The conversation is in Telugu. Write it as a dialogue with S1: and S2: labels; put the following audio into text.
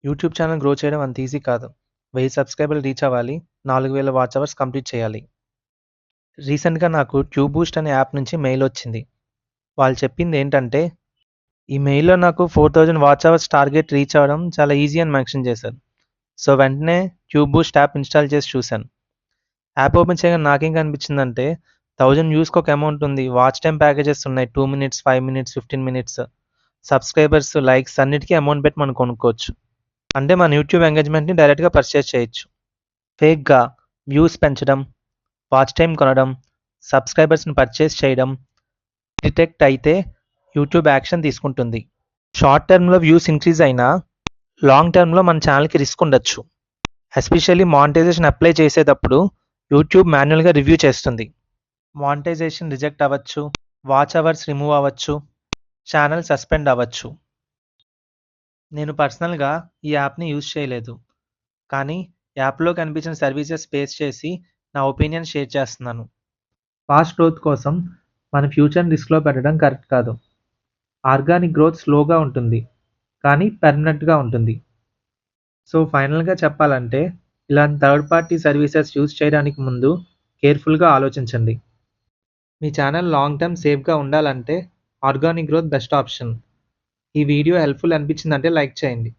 S1: యూట్యూబ్ ఛానల్ గ్రో చేయడం అంత ఈజీ కాదు. 1000 సబ్స్క్రైబర్లు రీచ్ అవ్వాలి. 4000 వాచ్ అవర్స్ కంప్లీట్ చేయాలి. రీసెంట్‌గా నాకు ట్యూబ్ బూస్ట్ అనే యాప్ నుంచి మెయిల్ వచ్చింది. వాళ్ళు చెప్పింది ఏంటంటే, ఈ మెయిల్‌లో నాకు 4000 వాచ్ అవర్స్ టార్గెట్ రీచ్ అవ్వడం చాలా ఈజీ అని మెన్షన్ చేశారు. సో వెంటనే ట్యూబ్ బూస్ట్ యాప్ ఇన్‌స్టాల్ చేసి చూశాను. యాప్ ఓపెన్ చేయగానే నాకేం కనిపించిందంటే 1000 వ్యూస్‌కి ఒక అమౌంట్ ఉంది. వాచ్ టైమ్ ప్యాకేజెస్ ఉన్నాయి. 2 minutes, 5 minutes, 15 minutes. Subscribers, likes అన్నిటికీ అమౌంట్ పెట్టి మనం కొనుక్కోవచ్చు. అంటే మన యూట్యూబ్ ఎంగేజ్మెంట్‌ని డైరెక్ట్‌గా పర్చేజ్ చేయొచ్చు. ఫేక్‌గా వ్యూస్ పెంచడం, వాచ్ టైమ్ కొనడం, సబ్స్క్రైబర్స్‌ని పర్చేజ్ చేయడం డిటెక్ట్ అయితే యూట్యూబ్ యాక్షన్ తీసుకుంటుంది. షార్ట్ టర్మ్‌లో వ్యూస్ ఇంక్రీజ్ అయినా లాంగ్ టర్మ్‌లో మన ఛానల్‌కి రిస్క్ ఉండొచ్చు. ఎస్పెషల్లీ మానిటైజేషన్ అప్లై చేసేటప్పుడు యూట్యూబ్ మాన్యువల్‌గా రివ్యూ చేస్తుంది. మానిటైజేషన్ రిజెక్ట్ అవ్వచ్చు, వాచ్ అవర్స్ రిమూవ్ అవ్వచ్చు, ఛానల్ సస్పెండ్ అవ్వచ్చు. నేను పర్సనల్‌గా ఈ యాప్‌ని యూజ్ చేయలేదు. కానీ యాప్‌లో కనిపించిన సర్వీసెస్ బేస్ చేసి నా ఒపీనియన్ షేర్ చేస్తున్నాను. ఫాస్ట్ గ్రోత్ కోసం మన ఫ్యూచర్‌ని రిస్క్‌లో పెట్టడం కరెక్ట్ కాదు. ఆర్గానిక్ గ్రోత్ స్లోగా ఉంటుంది, కానీ పర్మనెంట్‌గా ఉంటుంది. సో ఫైనల్‌గా చెప్పాలంటే ఇలాంటి థర్డ్ పార్టీ సర్వీసెస్ యూజ్ చేయడానికి ముందు కేర్‌ఫుల్‌గా ఆలోచించండి. మీ ఛానల్ లాంగ్ టర్మ్ సేఫ్‌గా ఉండాలంటే ఆర్గానిక్ గ్రోత్ బెస్ట్ ఆప్షన్. ఈ వీడియో హెల్ప్‌ఫుల్ అనిపించిందంటే లైక్ చేయండి.